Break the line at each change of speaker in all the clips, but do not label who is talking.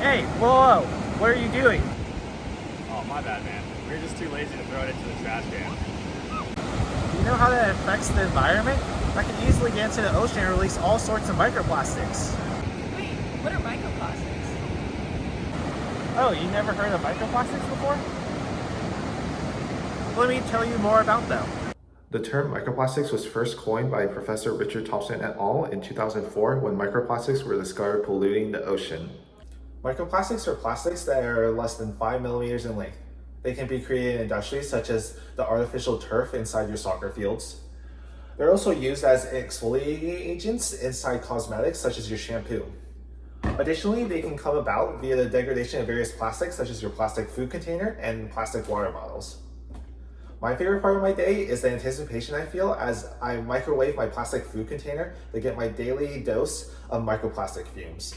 Hey, whoa, whoa, what are you doing?
Oh, my bad, man. We were just too lazy to throw it into the trash can.
Do you know how that affects the environment? That can easily get into the ocean and release all sorts of microplastics.
Wait, what are microplastics?
Oh, you never heard of microplastics before? Let me tell you more about them.
The term microplastics was first coined by Professor Richard Thompson et al. In 2004 when microplastics were discovered polluting the ocean. Microplastics are plastics that are less than 5 millimeters in length. They can be created in industries such as the artificial turf inside your soccer fields. They're also used as exfoliating agents inside cosmetics such as your shampoo. Additionally, they can come about via the degradation of various plastics such as your plastic food container and plastic water bottles. My favorite part of my day is the anticipation I feel as I microwave my plastic food container to get my daily dose of microplastic fumes.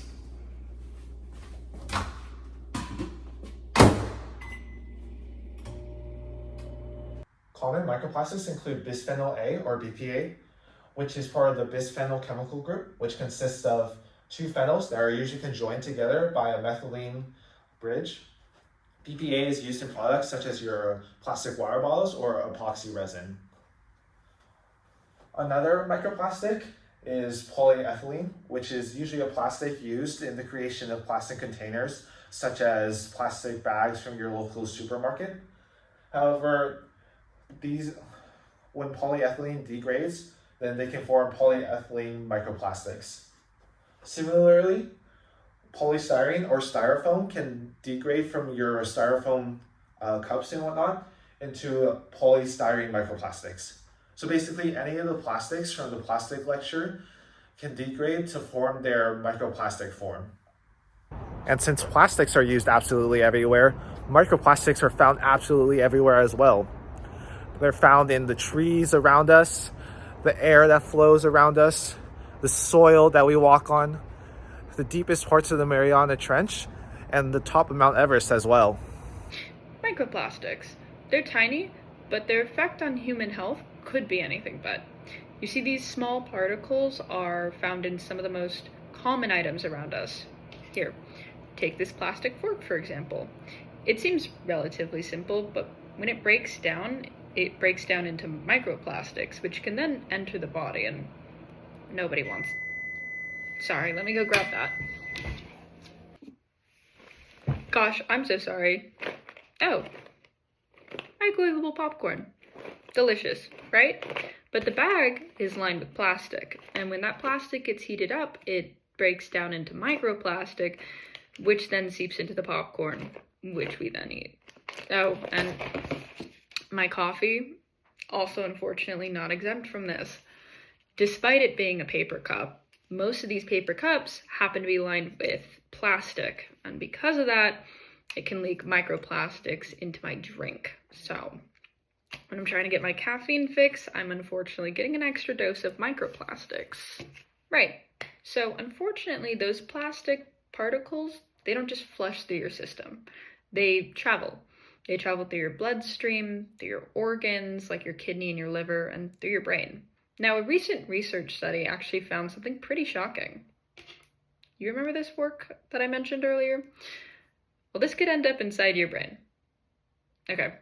Common microplastics include bisphenol A or BPA, which is part of the bisphenol chemical group, which consists of two phenols that are usually conjoined together by a methylene bridge. BPA is used in products such as your plastic water bottles or epoxy resin. Another microplastic is polyethylene, which is usually a plastic used in the creation of plastic containers, such as plastic bags from your local supermarket. However, when polyethylene degrades, then they can form polyethylene microplastics. Similarly, polystyrene or styrofoam can degrade from your styrofoam cups and whatnot into polystyrene microplastics. So basically any of the plastics from the plastic lecture can degrade to form their microplastic form. And since plastics are used absolutely everywhere, microplastics are found absolutely everywhere as well. They're found in the trees around us, the air that flows around us, the soil that we walk on, the deepest parts of the Mariana Trench, and the top of Mount Everest as well.
Microplastics. They're tiny, but their effect on human health could be anything but. You see, these small particles are found in some of the most common items around us. Here, take this plastic fork, for example. It seems relatively simple, but when it breaks down into microplastics, which can then enter the body, and nobody wants. Sorry, let me go grab that. Gosh, I'm so sorry. Oh, microwavable popcorn. Delicious, right? But the bag is lined with plastic, and when that plastic gets heated up, it breaks down into microplastic, which then seeps into the popcorn, which we then eat. Oh, and my coffee, also unfortunately not exempt from this. Despite it being a paper cup, most of these paper cups happen to be lined with plastic, and because of that, it can leak microplastics into my drink. So when I'm trying to get my caffeine fix, I'm unfortunately getting an extra dose of microplastics. Right, so unfortunately, those plastic particles, they don't just flush through your system. They travel. They travel through your bloodstream, through your organs, like your kidney and your liver, and through your brain. Now, a recent research study actually found something pretty shocking. You remember this fork that I mentioned earlier? Well, this could end up inside your brain. Okay,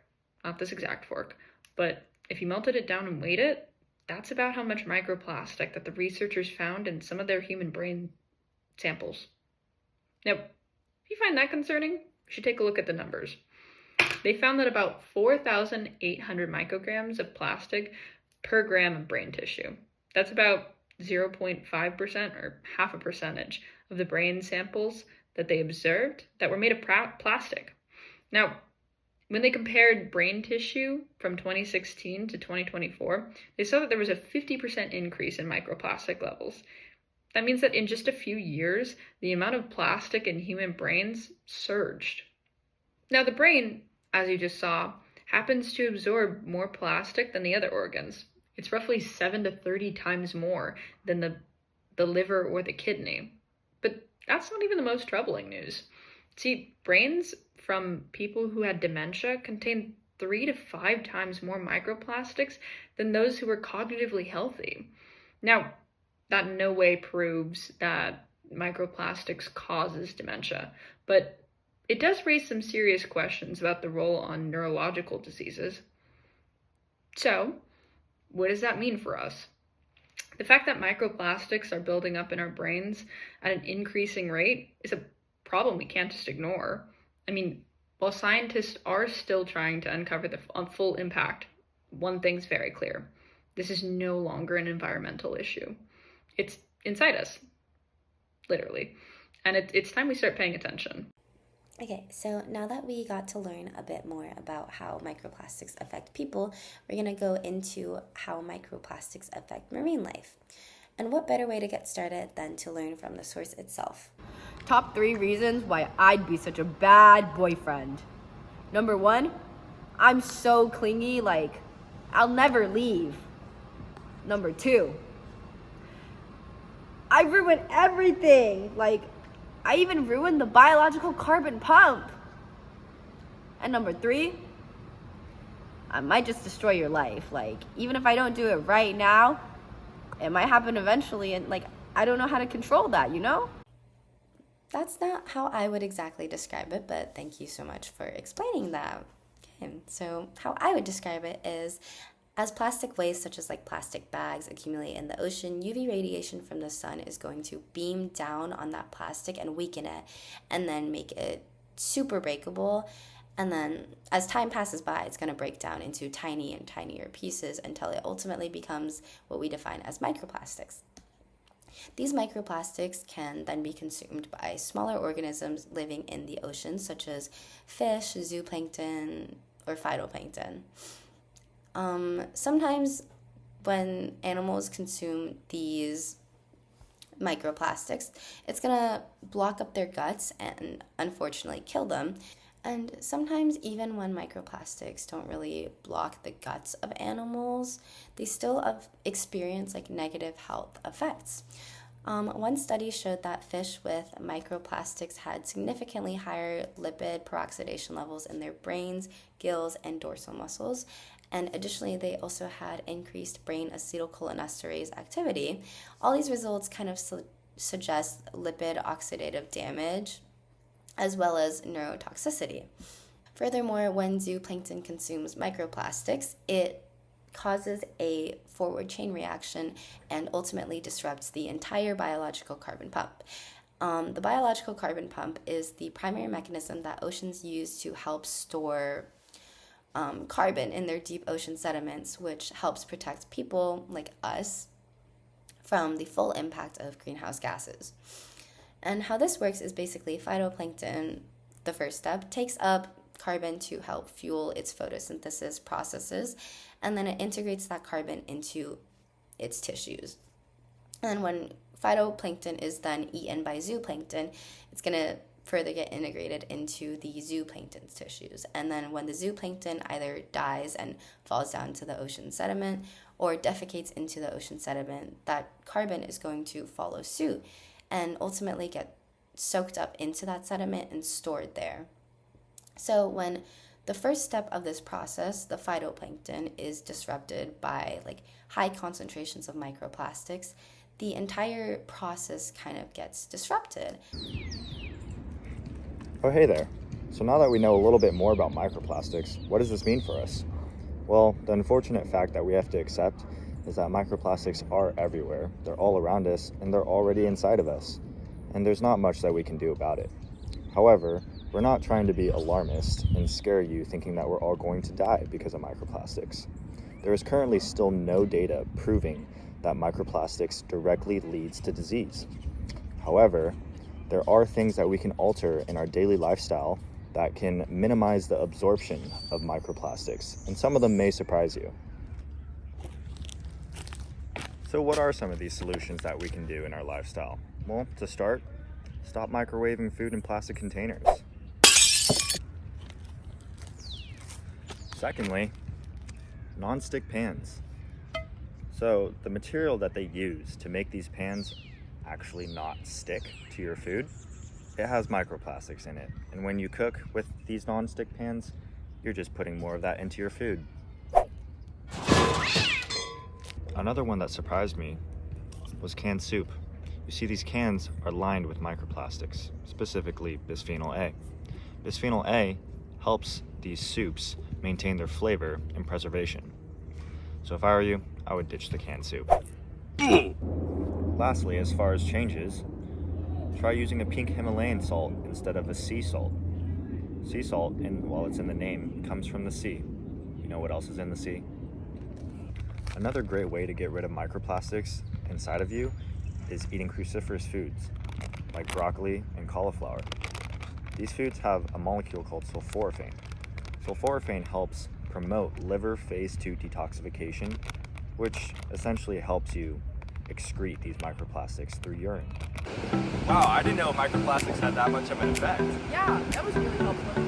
not this exact fork, but if you melted it down and weighed it, that's about how much microplastic that the researchers found in some of their human brain samples. Now, if you find that concerning, you should take a look at the numbers. They found that about 4,800 micrograms of plastic per gram of brain tissue. That's about 0.5% or half a percentage of the brain samples that they observed that were made of plastic. Now, when they compared brain tissue from 2016 to 2024, they saw that there was a 50% increase in microplastic levels. That means that in just a few years, the amount of plastic in human brains surged. Now, the brain, as you just saw, happens to absorb more plastic than the other organs. It's roughly 7 to 30 times more than the liver or the kidney. But that's not even the most troubling news. See, brains from people who had dementia contain 3 to 5 times more microplastics than those who were cognitively healthy. Now, that in no way proves that microplastics causes dementia, but it does raise some serious questions about the role on neurological diseases. So, what does that mean for us? The fact that microplastics are building up in our brains at an increasing rate is a problem we can't just ignore. I mean, while scientists are still trying to uncover the full impact, one thing's very clear. This is no longer an environmental issue. It's inside us, literally. And it's time we start paying attention.
Okay, so now that we got to learn a bit more about how microplastics affect people, we're going to go into how microplastics affect marine life. And what better way to get started than to learn from the source itself?
Top 3 reasons why I'd be such a bad boyfriend. Number 1, I'm so clingy, like, I'll never leave. Number 2, I ruin everything, like, I even ruined the biological carbon pump. And number 3, I might just destroy your life. Like, even if I don't do it right now, it might happen eventually, and like, I don't know how to control that, you know?
That's not how I would exactly describe it, but thank you so much for explaining that. Okay, so how I would describe it is, as plastic waste such as like plastic bags accumulate in the ocean, UV radiation from the sun is going to beam down on that plastic and weaken it, and then make it super breakable. And then as time passes by, it's going to break down into tiny and tinier pieces until it ultimately becomes what we define as microplastics. These microplastics can then be consumed by smaller organisms living in the ocean, such as fish, zooplankton, or phytoplankton. Sometimes when animals consume these microplastics, it's gonna block up their guts and unfortunately kill them. And sometimes even when microplastics don't really block the guts of animals, they still experience like negative health effects. One study showed that fish with microplastics had significantly higher lipid peroxidation levels in their brains, gills, and dorsal muscles. And additionally, they also had increased brain acetylcholinesterase activity. All these results kind of suggest lipid oxidative damage as well as neurotoxicity. Furthermore, when zooplankton consumes microplastics, it causes a forward chain reaction and ultimately disrupts the entire biological carbon pump. The biological carbon pump is the primary mechanism that oceans use to help store carbon in their deep ocean sediments, which helps protect people like us from the full impact of greenhouse gases. And how this works is basically phytoplankton, the first step, takes up carbon to help fuel its photosynthesis processes, and then it integrates that carbon into its tissues. And when phytoplankton is then eaten by zooplankton, it's going to further get integrated into the zooplankton's tissues. And then when the zooplankton either dies and falls down to the ocean sediment or defecates into the ocean sediment, that carbon is going to follow suit and ultimately get soaked up into that sediment and stored there. So when the first step of this process, the phytoplankton, is disrupted by like high concentrations of microplastics, the entire process kind of gets disrupted.
Oh, hey there. So now that we know a little bit more about microplastics, what does this mean for us? Well, the unfortunate fact that we have to accept is that microplastics are everywhere. They're all around us, and they're already inside of us. And there's not much that we can do about it. However, we're not trying to be alarmist and scare you thinking that we're all going to die because of microplastics. There is currently still no data proving that microplastics directly leads to disease. However, there are things that we can alter in our daily lifestyle that can minimize the absorption of microplastics, and some of them may surprise you. So what are some of these solutions that we can do in our lifestyle? Well, to start, stop microwaving food in plastic containers. Secondly, non-stick pans. So the material that they use to make these pans actually not stick to your food, it has microplastics in it. And when you cook with these non-stick pans, you're just putting more of that into your food. Another one that surprised me was canned soup. You see, these cans are lined with microplastics, specifically bisphenol A. Bisphenol A helps these soups maintain their flavor and preservation. So if I were you, I would ditch the canned soup. Lastly, as far as changes, try using a pink Himalayan salt instead of a sea salt. Sea salt, while it's in the name, comes from the sea. You know what else is in the sea? Another great way to get rid of microplastics inside of you is eating cruciferous foods, like broccoli and cauliflower. These foods have a molecule called sulforaphane. Sulforaphane helps promote liver phase 2 detoxification, which essentially helps you excrete these microplastics through urine.
Wow, I didn't know microplastics had that much of an effect.
Yeah, that was really helpful.